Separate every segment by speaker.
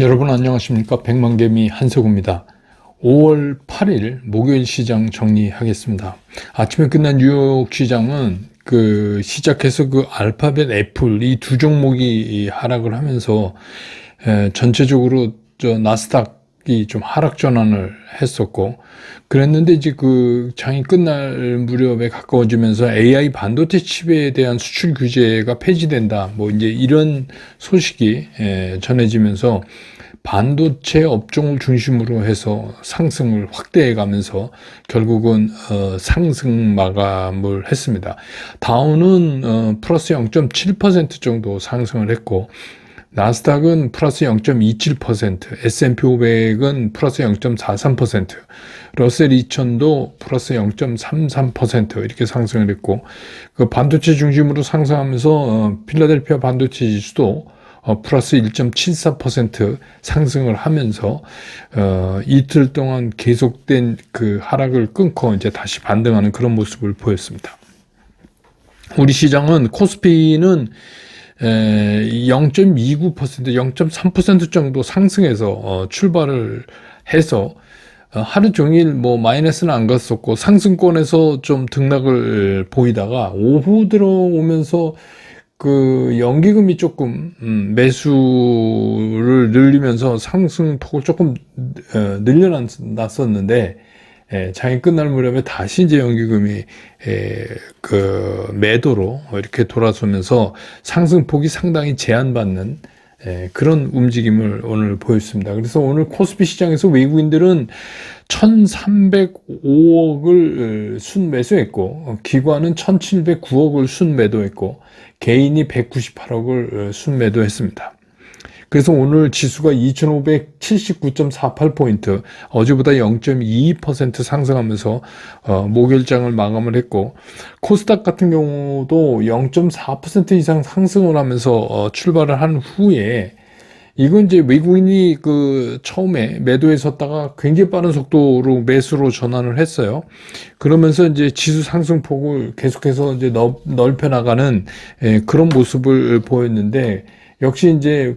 Speaker 1: 여러분 안녕하십니까? 백만개미 한석우입니다. 5월 8일 목요일 시장 정리하겠습니다. 아침에 끝난 뉴욕 시장은 시작해서 알파벳 애플 이 두 종목이 하락을 하면서 전체적으로 나스닥이 좀 하락 전환을 했었고, 그랬는데 이제 장이 끝날 무렵에 가까워지면서 AI 반도체 칩에 대한 수출 규제가 폐지된다, 뭐 이제 이런 소식이 전해지면서 반도체 업종을 중심으로 해서 상승을 확대해 가면서 결국은 상승 마감을 했습니다. 다우는 플러스 0.7% 정도 상승을 했고, 나스닥은 플러스 0.27%, S&P 500은 플러스 0.43%, 러셀 2000도 플러스 0.33% 이렇게 상승을 했고, 반도체 중심으로 상승하면서 필라델피아 반도체 지수도 플러스 1.74% 상승을 하면서 이틀 동안 계속된 하락을 끊고 이제 다시 반등하는 그런 모습을 보였습니다. 우리 시장은 코스피는 0.29%, 0.3% 정도 상승해서 출발을 해서 하루 종일 마이너스는 안 갔었고 상승권에서 좀 등락을 보이다가 오후 들어오면서 연기금이 조금 매수를 늘리면서 상승폭을 조금 늘려놨었는데, 장이 끝날 무렵에 다시 이제 연기금이 매도로 이렇게 돌아서면서 상승폭이 상당히 제한받는 그런 움직임을 오늘 보였습니다. 그래서 오늘 코스피 시장에서 외국인들은 1,305억을 순매수했고, 기관은 1,709억을 순매도했고, 개인이 198억을 순매도했습니다. 그래서 오늘 지수가 2,579.48포인트, 어제보다 0.22% 상승하면서 목요일장을 마감을 했고, 코스닥 같은 경우도 0.4% 이상 상승을 하면서 출발을 한 후에, 이건 이제 외국인이 처음에 매도에 섰다가 굉장히 빠른 속도로 매수로 전환을 했어요. 그러면서 이제 지수 상승폭을 계속해서 이제 넓혀 나가는 그런 모습을 보였는데, 역시 이제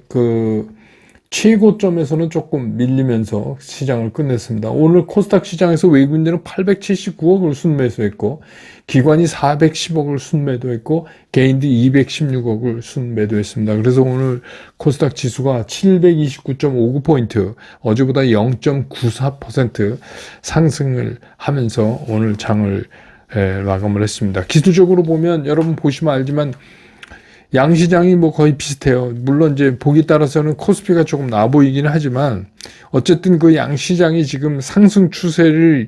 Speaker 1: 최고점에서는 조금 밀리면서 시장을 끝냈습니다. 오늘 코스닥 시장에서 외국인들은 879억을 순매수했고, 기관이 410억을 순매도했고, 개인들이 216억을 순매도했습니다. 그래서 오늘 코스닥 지수가 729.59포인트, 어제보다 0.94% 상승을 하면서 오늘 장을 마감을 했습니다. 기술적으로 보면 여러분 보시면 알지만 양시장이 거의 비슷해요. 물론 이제 보기 따라서는 코스피가 조금 나 보이기는 하지만, 어쨌든 양시장이 지금 상승 추세를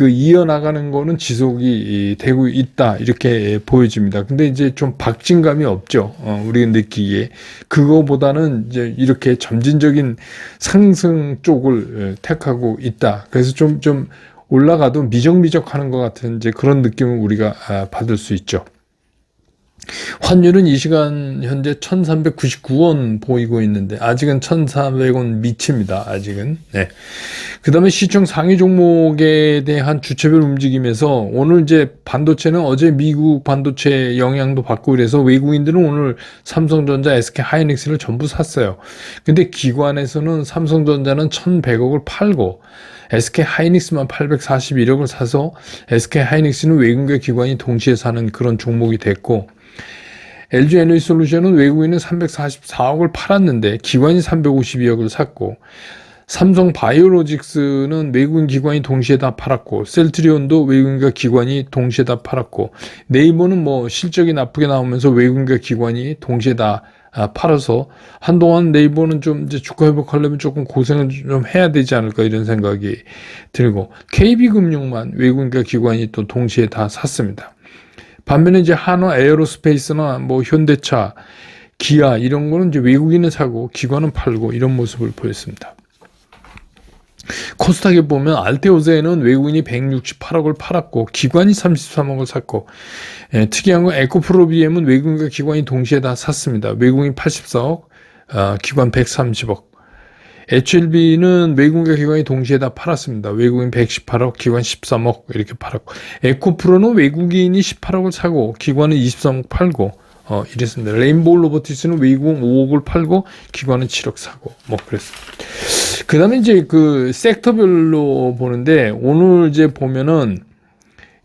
Speaker 1: 이어나가는 거는 지속이 되고 있다, 이렇게 보여집니다. 근데 이제 좀 박진감이 없죠. 우리가 느끼기에. 그거보다는 이제 이렇게 점진적인 상승 쪽을 택하고 있다. 그래서 좀 올라가도 미적미적 하는 것 같은 이제 그런 느낌을 우리가 받을 수 있죠. 환율은 이 시간 현재 1,399원 보이고 있는데, 아직은 1,400원 미칩니다. 아직은. 네. 그 다음에 시총 상위 종목에 대한 주체별 움직임에서 오늘 이제 반도체는 어제 미국 반도체 영향도 받고 그래서 외국인들은 오늘 삼성전자, SK 하이닉스를 전부 샀어요. 근데 기관에서는 삼성전자는 1,100억을 팔고, SK 하이닉스만 841억을 사서 SK 하이닉스는 외국계 기관이 동시에 사는 그런 종목이 됐고, LG 에너지솔루션은 외국인은 344억을 팔았는데 기관이 352억을 샀고, 삼성 바이오로직스는 외국인 기관이 동시에 다 팔았고, 셀트리온도 외국인과 기관이 동시에 다 팔았고, 네이버는 실적이 나쁘게 나오면서 외국인과 기관이 동시에 다 팔아서 한동안 네이버는 좀 이제 주가 회복하려면 조금 고생을 좀 해야 되지 않을까, 이런 생각이 들고, KB금융만 외국인과 기관이 또 동시에 다 샀습니다. 반면에 이제 한화 에어로스페이스나 현대차, 기아 이런 거는 이제 외국인은 사고 기관은 팔고 이런 모습을 보였습니다. 코스닥에 보면 알테오제는 외국인이 168억을 팔았고 기관이 33억을 샀고, 특이한 건 에코프로비엠은 외국인과 기관이 동시에 다 샀습니다. 외국인 84억, 기관 130억. HLB는 외국인과 기관이 동시에 다 팔았습니다. 외국인 118억, 기관 13억 이렇게 팔았고, 에코프로는 외국인이 18억을 사고 기관은 23억 팔고, 이랬습니다. 레인보우 로보틱스는 외국은 5억을 팔고 기관은 7억 사고 뭐 그랬습니다. 그 다음에 이제 그 섹터별로 보는데 오늘 이제 보면은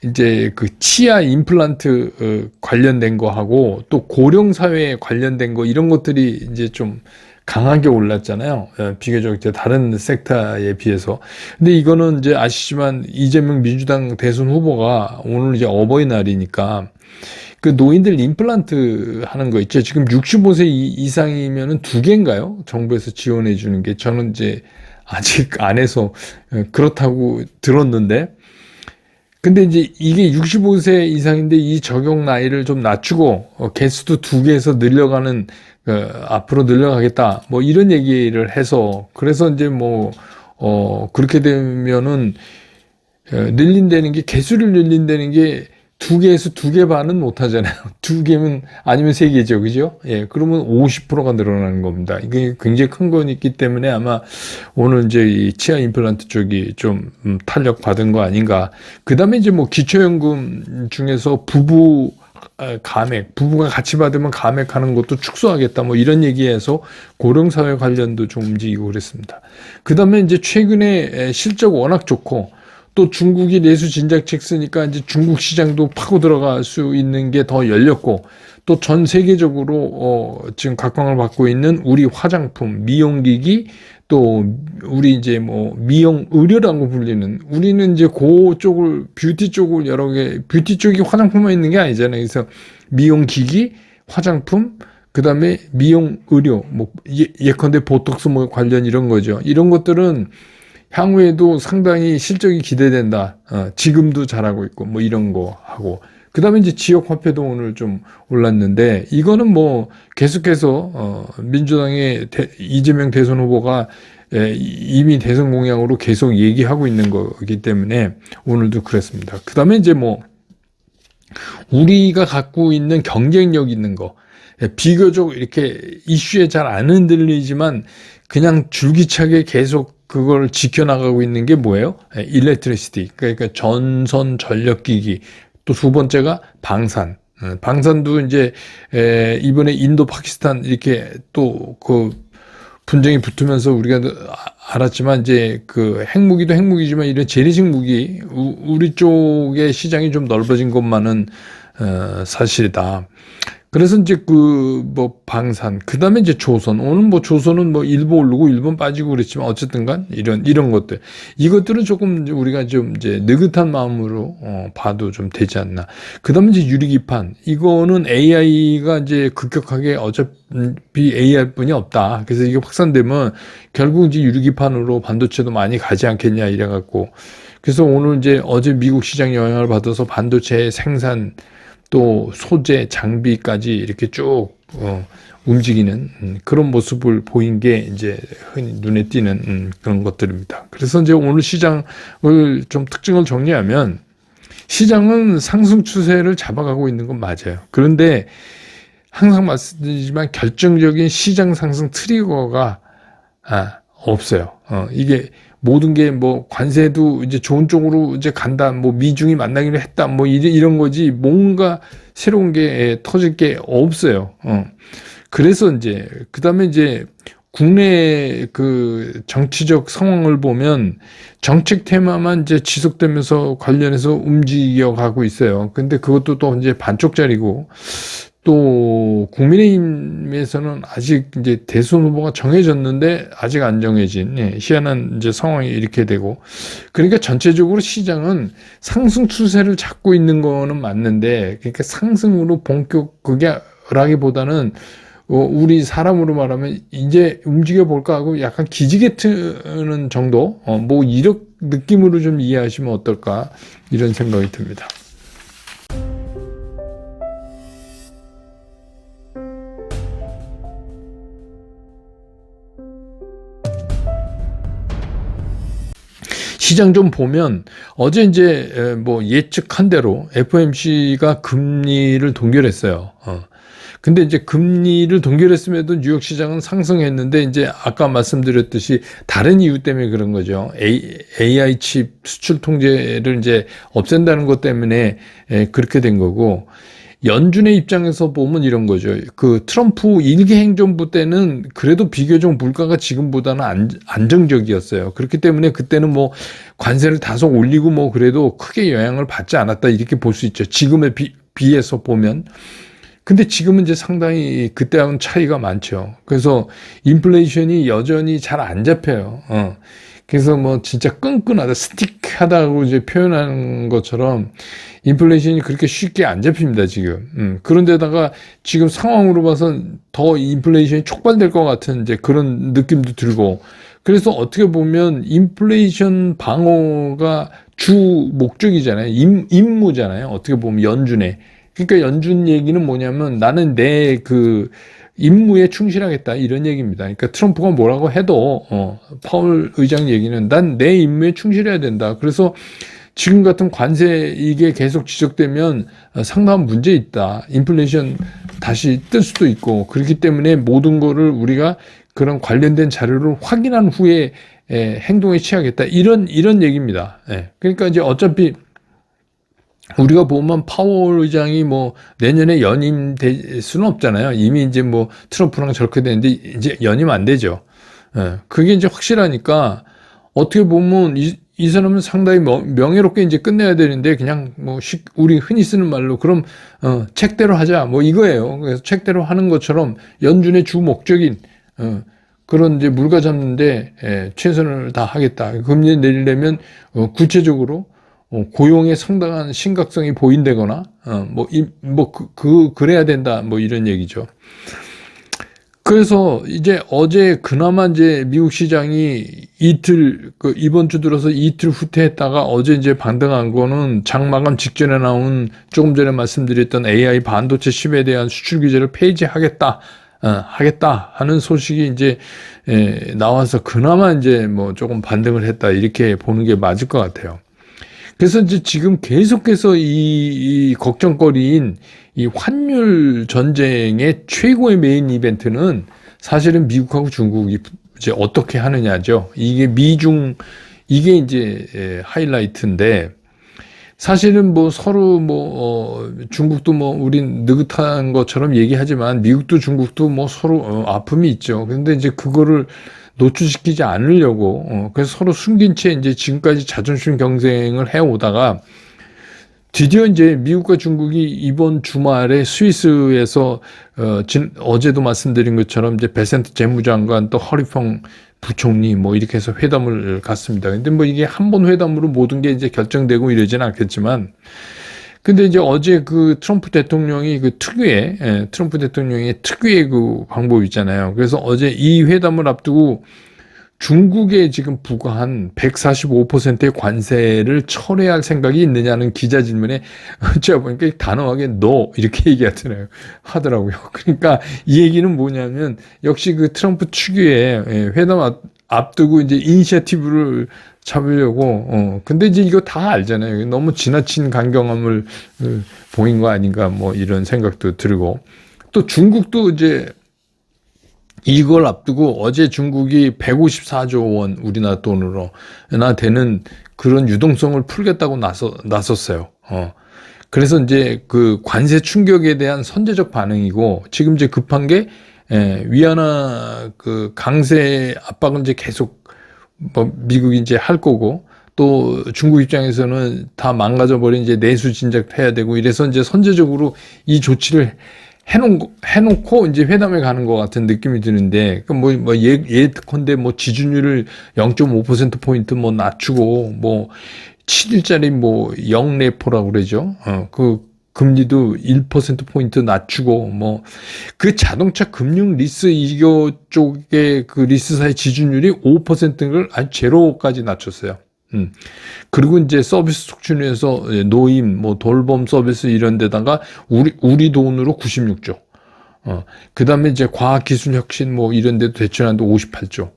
Speaker 1: 이제 그 치아 임플란트 관련된 거 하고 또 고령 사회에 관련된 거 이런 것들이 이제 좀 강하게 올랐잖아요. 비교적 이제 다른 섹터에 비해서. 근데 이거는 이제 아시지만 이재명 민주당 대선 후보가 오늘 이제 어버이날이니까 그 노인들 임플란트 하는 거 있죠. 지금 65세 이상이면은 2개인가요? 정부에서 지원해 주는 게. 저는 이제 아직 안 해서 그렇다고 들었는데. 근데 이제 이게 65세 이상인데 이 적용 나이를 좀 낮추고 개수도 2개에서 늘려가는 앞으로 늘려가겠다 뭐 이런 얘기를 해서 그래서 이제 뭐 그렇게 되면은 늘린다는 게 개수를 늘린다는 게 2개에서 2개 반은 못 하잖아요. 2개면 아니면 3개죠. 그죠? 예. 그러면 50%가 늘어나는 겁니다. 이게 굉장히 큰 건 있기 때문에 아마 오늘 이제 이 치아 임플란트 쪽이 좀 탄력 받은 거 아닌가. 그다음에 이제 뭐 기초연금 중에서 부부가 같이 받으면 감액하는 것도 축소하겠다. 뭐 이런 얘기해서 고령사회 관련도 좀 움직이고 그랬습니다. 그다음에 이제 최근에 실적 워낙 좋고 또 중국이 내수 진작책 쓰니까 이제 중국 시장도 파고 들어갈 수 있는 게 더 열렸고 또 전 세계적으로 지금 각광을 받고 있는 우리 화장품, 미용기기 또 우리 이제 뭐 미용 의료라고 불리는 우리는 이제 그쪽을 뷰티 쪽을 여러 개 뷰티 쪽이 화장품만 있는 게 아니잖아요. 그래서 미용기기, 화장품 그다음에 미용 의료 뭐 예컨대 보톡스 뭐 관련 이런 거죠. 이런 것들은 향후에도 상당히 실적이 기대된다. 지금도 잘하고 있고, 뭐 이런 거 하고. 그 다음에 이제 지역 화폐도 오늘 좀 올랐는데, 이거는 뭐 계속해서, 민주당의 이재명 대선 후보가 이미 대선 공약으로 계속 얘기하고 있는 거기 때문에 오늘도 그랬습니다. 그 다음에 이제 뭐, 우리가 갖고 있는 경쟁력 있는 거, 비교적 이렇게 이슈에 잘 안 흔들리지만 그냥 줄기차게 계속 그걸 지켜나가고 있는 게 뭐예요? 일렉트리시티. 그러니까 전선 전력기기. 또 2번째가 방산. 방산도 이제 이번에 인도 파키스탄 이렇게 또 그 분쟁이 붙으면서 우리가 알았지만 이제 그 핵무기도 핵무기지만 이런 재래식 무기 우리 쪽의 시장이 좀 넓어진 것만은 사실이다. 그래서 이제 그 뭐 방산 그다음에 이제 조선 오늘 뭐 조선은 뭐 일본 오르고 일본 빠지고 그랬지만 어쨌든간 이런 것들 이것들은 조금 우리가 좀 이제 느긋한 마음으로 봐도 좀 되지 않나. 그다음에 이제 유리기판 이거는 AI가 이제 급격하게 어차피 AI뿐이 없다. 그래서 이게 확산되면 결국 이제 유리기판으로 반도체도 많이 가지 않겠냐 이래 갖고 그래서 오늘 이제 어제 미국 시장 영향을 받아서 반도체 생산 또 소재, 장비까지 이렇게 쭉 움직이는 그런 모습을 보인 게 이제 흔히 눈에 띄는 그런 것들입니다. 그래서 이제 오늘 시장을 좀 특징을 정리하면 시장은 상승 추세를 잡아가고 있는 건 맞아요. 그런데 항상 말씀드리지만 결정적인 시장 상승 트리거가 없어요. 이게 모든 게 뭐 관세도 이제 좋은 쪽으로 이제 간다, 뭐 미중이 만나기로 했다, 뭐 이런 거지 뭔가 새로운 게 터질 게 없어요. 그래서 이제 그다음에 이제 국내 그 정치적 상황을 보면 정책 테마만 이제 지속되면서 관련해서 움직여 가고 있어요. 근데 그것도 또 이제 반쪽짜리고 또 국민의힘에서는 아직 이제 대선 후보가 정해졌는데 아직 안 정해진 희한한 이제 상황이 이렇게 되고 그러니까 전체적으로 시장은 상승 추세를 잡고 있는 거는 맞는데 그러니까 상승으로 본격 그게라기보다는 우리 사람으로 말하면 이제 움직여 볼까 하고 약간 기지개 트는 정도 뭐 이런 느낌으로 좀 이해하시면 어떨까 이런 생각이 듭니다. 시장 좀 보면 어제 이제 뭐 예측한 대로 FOMC가 금리를 동결했어요. 근데 이제 금리를 동결했음에도 뉴욕 시장은 상승했는데 이제 아까 말씀드렸듯이 다른 이유 때문에 그런 거죠. AI 칩 수출 통제를 이제 없앤다는 것 때문에 그렇게 된 거고 연준의 입장에서 보면 이런 거죠. 그 트럼프 일기 행정부 때는 그래도 비교적 물가가 지금보다는 안정적이었어요. 그렇기 때문에 그때는 뭐 관세를 다소 올리고 뭐 그래도 크게 영향을 받지 않았다 이렇게 볼 수 있죠. 지금에 비해서 보면. 근데 지금은 이제 상당히 그때하고는 차이가 많죠. 그래서 인플레이션이 여전히 잘 안 잡혀요. 그래서 뭐 진짜 끈끈하다, 스틱하다고 이제 표현하는 것처럼 인플레이션이 그렇게 쉽게 안 잡힙니다, 지금. 그런데다가 지금 상황으로 봐선 더 인플레이션이 촉발될 것 같은 이제 그런 느낌도 들고. 그래서 어떻게 보면 인플레이션 방어가 주 목적이잖아요. 임무잖아요. 어떻게 보면 연준에. 그러니까 연준 얘기는 뭐냐면 나는 내 그 임무에 충실하겠다 이런 얘기입니다. 그러니까 트럼프가 뭐라고 해도 파월 의장 얘기는 난 내 임무에 충실해야 된다. 그래서 지금 같은 관세 이게 계속 지속되면 상당한 문제 있다. 인플레이션 다시 뜰 수도 있고 그렇기 때문에 모든 거를 우리가 그런 관련된 자료를 확인한 후에 행동에 취하겠다. 이런 얘기입니다. 그러니까 이제 어차피 우리가 보면 파월 의장이 뭐 내년에 연임될 수는 없잖아요. 이미 이제 뭐 트럼프랑 저렇게 되는데 이제 연임 안 되죠. 그게 이제 확실하니까 어떻게 보면 이 사람은 상당히 명예롭게 이제 끝내야 되는데 그냥 뭐 우리 흔히 쓰는 말로 그럼 책대로 하자 뭐 이거예요. 그래서 책대로 하는 것처럼 연준의 주 목적인 그런 이제 물가 잡는데 최선을 다하겠다. 금리 내리려면 구체적으로 고용에 상당한 심각성이 보인다거나 그래야 된다 뭐 이런 얘기죠. 그래서 이제 어제 그나마 이제 미국 시장이 이번 주 들어서 이틀 후퇴했다가 어제 이제 반등한 거는 장마감 직전에 나온 조금 전에 말씀드렸던 AI 반도체 칩에 대한 수출 규제를 폐지하겠다 하는 소식이 이제 나와서 그나마 이제 뭐 조금 반등을 했다 이렇게 보는 게 맞을 것 같아요. 그래서 이제 지금 계속해서 이 걱정거리인 이 환율 전쟁의 최고의 메인 이벤트는 사실은 미국하고 중국이 이제 어떻게 하느냐죠. 이게 이게 이제 하이라이트인데 사실은 뭐 서로 중국도 뭐 우린 느긋한 것처럼 얘기하지만 미국도 중국도 뭐 서로 아픔이 있죠. 그런데 이제 그거를 노출시키지 않으려고 그래서 서로 숨긴 채 이제 지금까지 자존심 경쟁을 해오다가 드디어 이제 미국과 중국이 이번 주말에 스위스에서 어제도 말씀드린 것처럼 이제 베센트 재무장관 또 허리펑 부총리 뭐 이렇게 해서 회담을 갔습니다. 근데 뭐 이게 한 번 회담으로 모든 게 이제 결정되고 이러지는 않겠지만 근데 이제 어제 그 트럼프 대통령의 그 방법 있잖아요. 그래서 어제 이 회담을 앞두고 중국에 지금 부과한 145%의 관세를 철회할 생각이 있느냐는 기자 질문에 제가 보니까 단호하게 no 이렇게 하더라고요. 그러니까 이 얘기는 뭐냐면 역시 그 트럼프 측의 회담 앞두고 이제 이니셔티브를 잡으려고 근데 이제 이거 다 알잖아요. 너무 지나친 강경함을 보인 거 아닌가 뭐 이런 생각도 들고 또 중국도 이제 이걸 앞두고 어제 중국이 154조 원 우리나라 돈으로나 되는 그런 유동성을 풀겠다고 나섰어요. 그래서 이제 그 관세 충격에 대한 선제적 반응이고 지금 이제 급한 게 위안화 그 강세 압박은 이제 계속 뭐 미국이 이제 할 거고 또 중국 입장에서는 다 망가져버린 이제 내수 진작해야 되고 이래서 이제 선제적으로 이 조치를 해놓고 이제 회담에 가는 것 같은 느낌이 드는데, 예컨대 지준율을 0.5%포인트 낮추고, 7일짜리 0레포라고 그러죠. 그 금리도 1%포인트 낮추고, 그 자동차 금융 리스 이거 쪽에 그 리스사의 지준율이 5%를 아니 제로까지 낮췄어요. 그리고 이제 서비스 촉진에서 노임, 돌봄 서비스 이런 데다가 우리 돈으로 96조. 그 다음에 이제 과학기술혁신 이런 데도 대출한도 58조.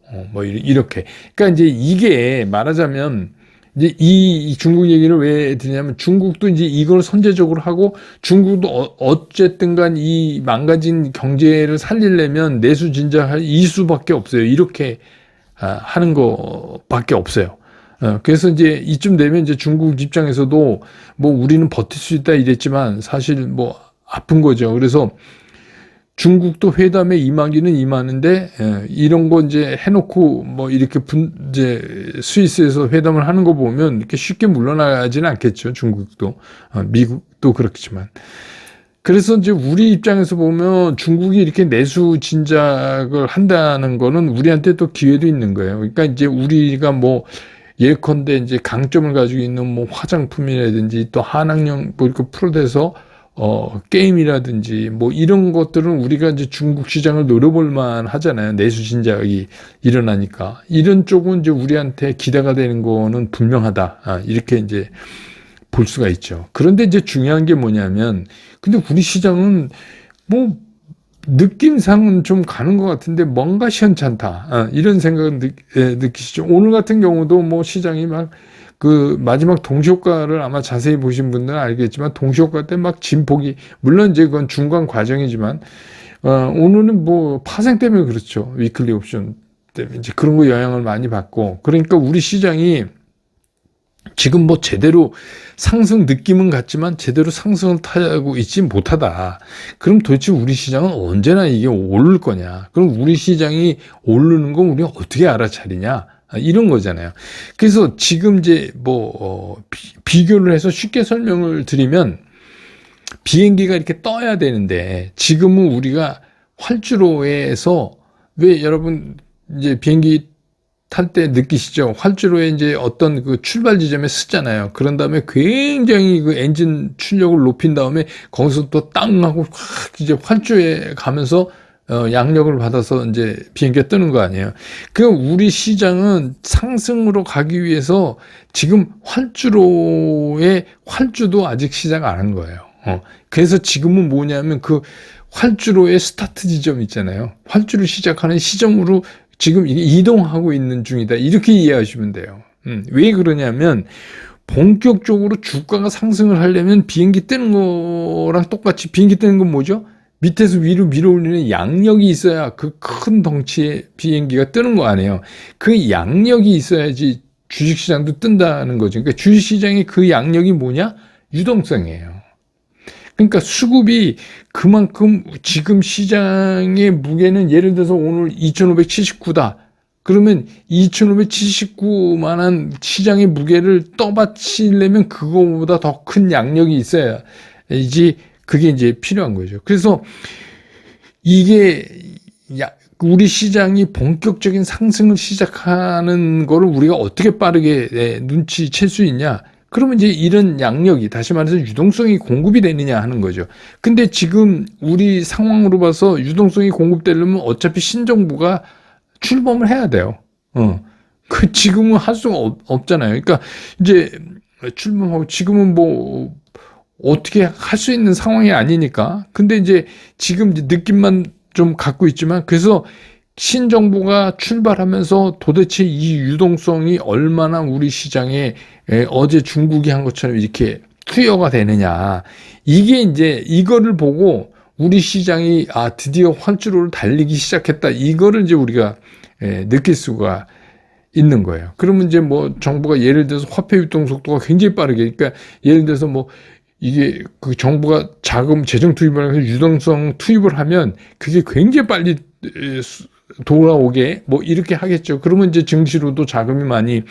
Speaker 1: 이렇게. 그러니까 이제 이게 말하자면 이제 이 중국 얘기를 왜 드냐면 중국도 이제 이걸 선제적으로 하고 중국도 어쨌든 간 이 망가진 경제를 살리려면 내수 진작할 이수밖에 없어요. 이렇게 하는 거밖에 없어요. 그래서 이제 이쯤 되면 이제 중국 입장에서도 우리는 버틸 수 있다 이랬지만 사실 아픈 거죠. 그래서 중국도 회담에 임하기는 임하는데 이런 거 이제 해놓고 뭐 이렇게 이제 스위스에서 회담을 하는 거 보면 이렇게 쉽게 물러나지는 않겠죠. 중국도 미국도 그렇겠지만. 그래서 이제 우리 입장에서 보면 중국이 이렇게 내수 진작을 한다는 거는 우리한테 또 기회도 있는 거예요. 그러니까 이제 우리가 뭐 예컨대 이제 강점을 가지고 있는 뭐 화장품이라든지 또 한학령 뭐 이렇게 풀어대서 게임이라든지 뭐 이런 것들은 우리가 이제 중국 시장을 노려볼 만 하잖아요. 내수 진작이 일어나니까. 이런 쪽은 이제 우리한테 기대가 되는 거는 분명하다. 이렇게 이제 볼 수가 있죠. 그런데 이제 중요한 게 뭐냐면, 근데 우리 시장은 뭐 느낌상은 좀 가는 것 같은데 뭔가 시원찮다. 이런 생각을 느끼시죠. 오늘 같은 경우도 뭐 시장이 막 그 마지막 동시효과를 아마 자세히 보신 분들은 알겠지만 동시효과 때 막 진폭이, 물론 이제 그건 중간 과정이지만 오늘은 뭐 파생 때문에 그렇죠. 위클리 옵션 때문에 이제 그런 거 영향을 많이 받고, 그러니까 우리 시장이 지금 뭐 제대로 상승 느낌은 같지만 제대로 상승을 타고 있지 못하다. 그럼 도대체 우리 시장은 언제나 이게 오를 거냐? 그럼 우리 시장이 오르는 건 우리가 어떻게 알아차리냐? 이런 거잖아요. 그래서 지금 이제 뭐 비교를 해서 쉽게 설명을 드리면, 비행기가 이렇게 떠야 되는데 지금은 우리가 활주로에서, 왜 여러분 이제 비행기 탈 때 느끼시죠? 활주로에 이제 어떤 그 출발 지점에 쓰잖아요. 그런 다음에 굉장히 그 엔진 출력을 높인 다음에 거기서 또 땅 하고 확 이제 활주로에 가면서 양력을 받아서 이제 비행기가 뜨는 거 아니에요. 그 우리 시장은 상승으로 가기 위해서 지금 활주로의 활주도 아직 시작 안 한 거예요. 그래서 지금은 뭐냐면 그 활주로의 스타트 지점 있잖아요. 활주를 시작하는 시점으로 지금 이동하고 있는 중이다. 이렇게 이해하시면 돼요. 왜 그러냐면 본격적으로 주가가 상승을 하려면 비행기 뜨는 거랑 똑같이, 비행기 뜨는 건 뭐죠? 밑에서 위로 밀어올리는 양력이 있어야 그 큰 덩치의 비행기가 뜨는 거 아니에요. 그 양력이 있어야지 주식시장도 뜬다는 거죠. 그러니까 주식시장의 그 양력이 뭐냐? 유동성이에요. 그러니까 수급이 그만큼 지금 시장의 무게는, 예를 들어서 오늘 2579다. 그러면 2579만한 시장의 무게를 떠받치려면 그거보다 더 큰 양력이 있어야지 그게 이제 필요한 거죠. 그래서 이게 우리 시장이 본격적인 상승을 시작하는 거를 우리가 어떻게 빠르게 눈치챌 수 있냐? 그러면 이제 이런 양력이, 다시 말해서 유동성이 공급이 되느냐 하는 거죠. 근데 지금 우리 상황으로 봐서 유동성이 공급되려면 어차피 신정부가 출범을 해야 돼요. 그 지금은 할 수가 없잖아요. 그러니까 이제 출범하고 지금은 뭐 어떻게 할 수 있는 상황이 아니니까. 근데 이제 지금 이제 느낌만 좀 갖고 있지만, 그래서 신정부가 출발하면서 도대체 이 유동성이 얼마나 우리 시장에 어제 중국이 한 것처럼 이렇게 투여가 되느냐. 이게 이제 이거를 보고 우리 시장이 드디어 활주로를 달리기 시작했다. 이거를 이제 우리가 느낄 수가 있는 거예요. 그러면 이제 뭐 정부가 예를 들어서 화폐 유동 속도가 굉장히 빠르게, 그러니까 예를 들어서 뭐 이게 그 정부가 자금 재정 투입을 해서 유동성 투입을 하면 그게 굉장히 빨리 돌아오게 뭐 이렇게 하겠죠. 그러면 이제 증시로도 자금이 많이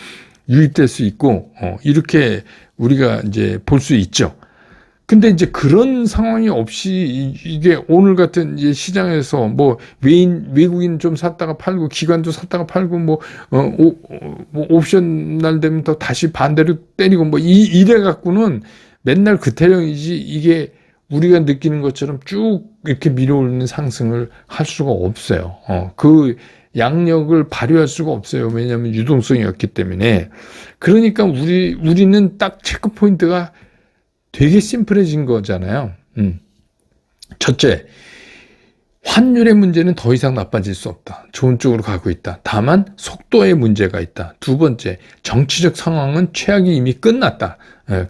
Speaker 1: 유입될 수 있고 이렇게 우리가 이제 볼 수 있죠. 근데 이제 그런 상황이 없이 이게 오늘 같은 이제 시장에서 뭐 외국인 좀 샀다가 팔고 기관도 샀다가 팔고 뭐 옵션 날 되면 또 다시 반대로 때리고 뭐 이래 갖고는 맨날 그 태령이지, 이게 우리가 느끼는 것처럼 쭉 이렇게 밀어올리는 상승을 할 수가 없어요. 그 양력을 발휘할 수가 없어요. 왜냐하면 유동성이 없기 때문에. 그러니까 우리는 딱 체크 포인트가 되게 심플해진 거잖아요. 첫째, 환율의 문제는 더 이상 나빠질 수 없다. 좋은 쪽으로 가고 있다. 다만 속도에 문제가 있다. 두 번째, 정치적 상황은 최악이 이미 끝났다.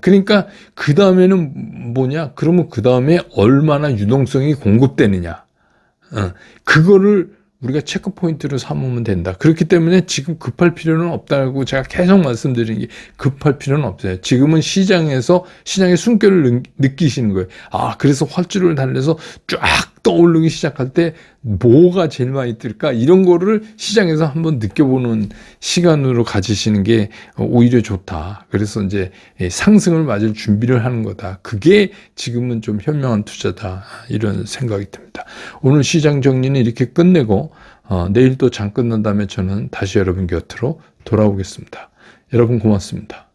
Speaker 1: 그러니까 그 다음에는 뭐냐? 그러면 그 다음에 얼마나 유동성이 공급되느냐. 그거를 우리가 체크 포인트로 삼으면 된다. 그렇기 때문에 지금 급할 필요는 없다고 제가 계속 말씀드리는 게 급할 필요는 없어요. 지금은 시장의 숨결을 느끼시는 거예요. 아, 그래서 활주를 달려서 쫙 떠오르기 시작할 때 뭐가 제일 많이 뜰까? 이런 거를 시장에서 한번 느껴보는 시간으로 가지시는 게 오히려 좋다. 그래서 이제 상승을 맞을 준비를 하는 거다. 그게 지금은 좀 현명한 투자다. 이런 생각이 듭니다. 오늘 시장 정리는 이렇게 끝내고 내일 또 장 끝난 다음에 저는 다시 여러분 곁으로 돌아오겠습니다. 여러분 고맙습니다.